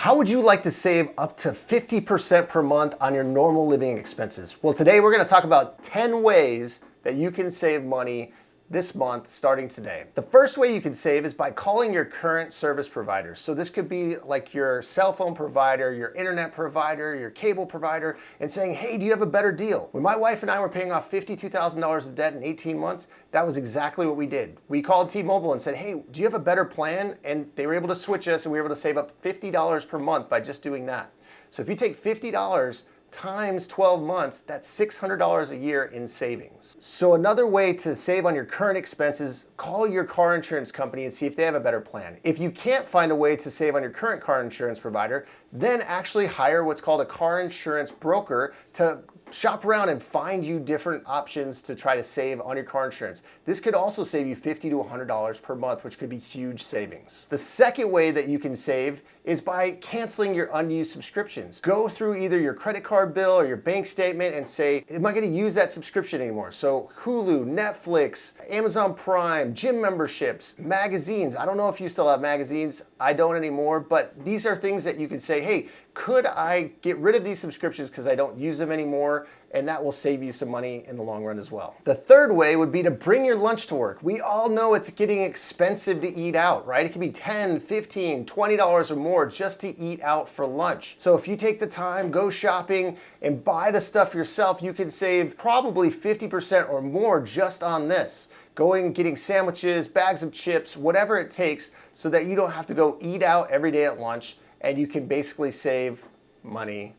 How would you like to save up to 50% per month on your normal living expenses? Well, today we're going to talk about 10 ways that you can save money this month starting today. The first way you can save is by calling your current service provider. So this could be like your cell phone provider, your internet provider, your cable provider, and saying, hey, do you have a better deal? When my wife and I were paying off $52,000 of debt in 18 months, that was exactly what we did. We called T-Mobile and said, hey, do you have a better plan? And they were able to switch us, and we were able to save up $50 per month by just doing that. So if you take $50 times 12 months, that's $600 a year in savings. So another way to save on your current expenses, call your car insurance company and see if they have a better plan. If you can't find a way to save on your current car insurance provider, then actually hire what's called a car insurance broker to shop around and find you different options to try to save on your car insurance. This could also save you $50 to $100 per month, which could be huge savings. The second way that you can save is by canceling your unused subscriptions. Go through either your credit card bill or your bank statement and say, am I going to use that subscription anymore? So Hulu, Netflix, Amazon Prime, gym memberships, magazines. I don't know if you still have magazines. I don't anymore, but these are things that you can say, hey, could I get rid of these subscriptions because I don't use them anymore? And that will save you some money in the long run as well. The third way would be to bring your lunch to work. We all know it's getting expensive to eat out, right? It can be $10, $15, $20 or more just to eat out for lunch. So if you take the time, go shopping and buy the stuff yourself, you can save probably 50% or more just on this. Going, getting sandwiches, bags of chips, whatever it takes, so that you don't have to go eat out every day at lunch, and you can basically save money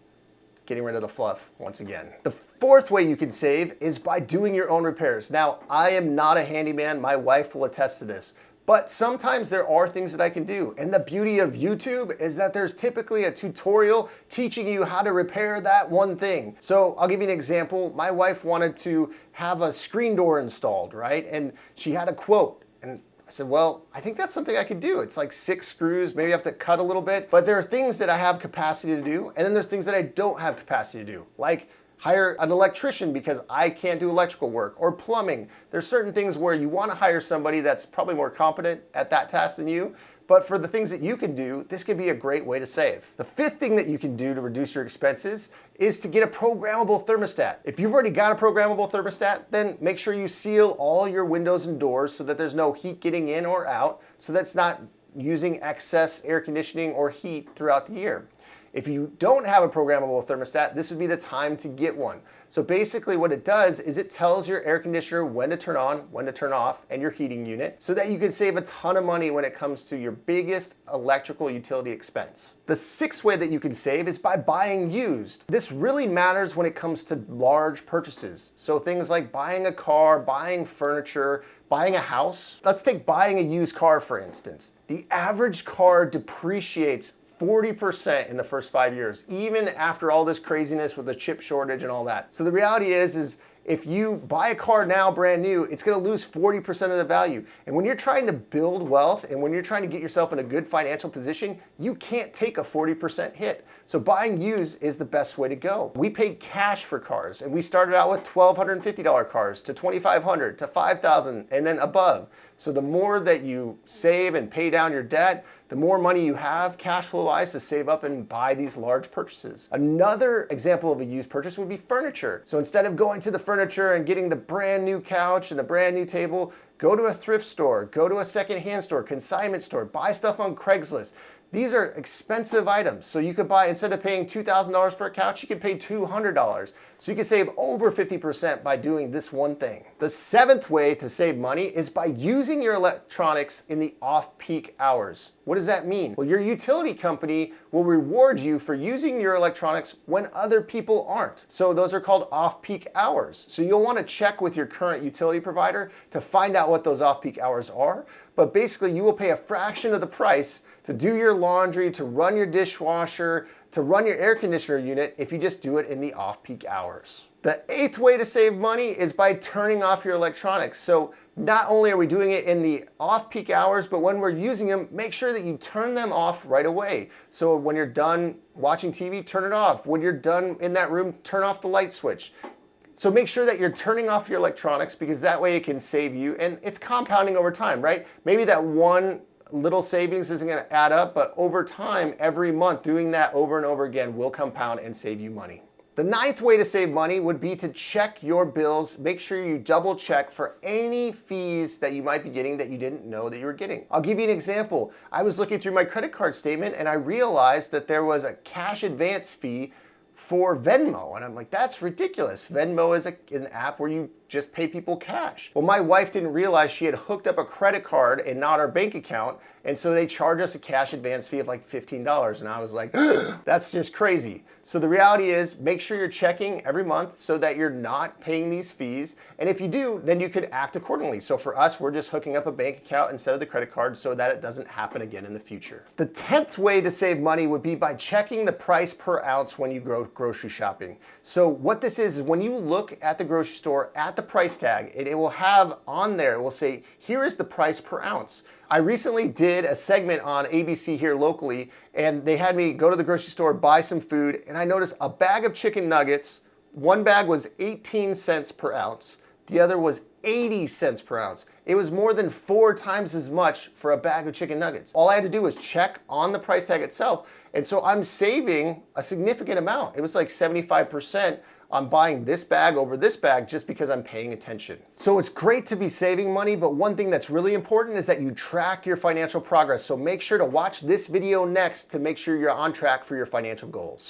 getting rid of the fluff once again. The fourth way you can save is by doing your own repairs. Now, I am not a handyman. My wife will attest to this. But sometimes there are things that I can do. And the beauty of YouTube is that there's typically a tutorial teaching you how to repair that one thing. So I'll give you an example. My wife wanted to have a screen door installed, right? And she had a quote. And I said, well, I think that's something I could do. It's like 6 screws, maybe I have to cut a little bit, but there are things that I have capacity to do, and then there's things that I don't have capacity to do, like hire an electrician because I can't do electrical work, or plumbing. There's certain things where you want to hire somebody that's probably more competent at that task than you, but for the things that you can do, this could be a great way to save. The fifth thing that you can do to reduce your expenses is to get a programmable thermostat. If you've already got a programmable thermostat, then make sure you seal all your windows and doors so that there's no heat getting in or out, so that's not using excess air conditioning or heat throughout the year. If you don't have a programmable thermostat, this would be the time to get one. So basically what it does is it tells your air conditioner when to turn on, when to turn off, and your heating unit, so that you can save a ton of money when it comes to your biggest electrical utility expense. The sixth way that you can save is by buying used. This really matters when it comes to large purchases. So things like buying a car, buying furniture, buying a house. Let's take buying a used car, for instance. The average car depreciates 40% in the first 5 years, even after all this craziness with the chip shortage and all that. So the reality is if you buy a car now brand new, it's gonna lose 40% of the value. And when you're trying to build wealth and when you're trying to get yourself in a good financial position, you can't take a 40% hit. So buying used is the best way to go. We paid cash for cars, and we started out with $1,250 cars to $2,500 to $5,000 and then above. So the more that you save and pay down your debt, the more money you have cash flow wise to save up and buy these large purchases. Another example of a used purchase would be furniture. So instead of going to the furniture and getting the brand new couch and the brand new table, go to a thrift store, go to a secondhand store, consignment store, buy stuff on Craigslist. These are expensive items. So you could buy, instead of paying $2,000 for a couch, you can pay $200. So you can save over 50% by doing this one thing. The seventh way to save money is by using your electronics in the off-peak hours. What does that mean? Well, your utility company will reward you for using your electronics when other people aren't. So those are called off-peak hours. So you'll want to check with your current utility provider to find out what those off-peak hours are. But basically, you will pay a fraction of the price to do your laundry, to run your dishwasher, to run your air conditioner unit if you just do it in the off-peak hours. The eighth way to save money is by turning off your electronics. So not only are we doing it in the off-peak hours, but when we're using them, make sure that you turn them off right away. So when you're done watching TV, turn it off. When you're done in that room, turn off the light switch. So make sure that you're turning off your electronics, because that way it can save you, and it's compounding over time, right? Maybe that one little savings isn't going to add up, but over time, every month, doing that over and over again will compound and save you money. The ninth way to save money would be to check your bills. Make sure you double check for any fees that you might be getting that you didn't know that you were getting. I'll give you an example. I was looking through my credit card statement and I realized that there was a cash advance fee for Venmo. And I'm like, that's ridiculous. Venmo is an app where you just pay people cash. Well, my wife didn't realize she had hooked up a credit card and not our bank account. And so they charge us a cash advance fee of like $15. And I was like, that's just crazy. So the reality is make sure you're checking every month so that you're not paying these fees. And if you do, then you could act accordingly. So for us, we're just hooking up a bank account instead of the credit card so that it doesn't happen again in the future. The 10th way to save money would be by checking the price per ounce when you go grocery shopping. So what this is when you look at the grocery store at the price tag, it will have on there, it will say, here is the price per ounce. I recently did a segment on ABC here locally, and they had me go to the grocery store, buy some food, and I noticed a bag of chicken nuggets, one bag was 18 cents per ounce, the other was 80 cents per ounce. It was more than 4 times as much for a bag of chicken nuggets. All I had to do was check on the price tag itself, and so I'm saving a significant amount. It was like 75% on buying this bag over this bag just because I'm paying attention. So it's great to be saving money, but one thing that's really important is that you track your financial progress. So make sure to watch this video next to make sure you're on track for your financial goals.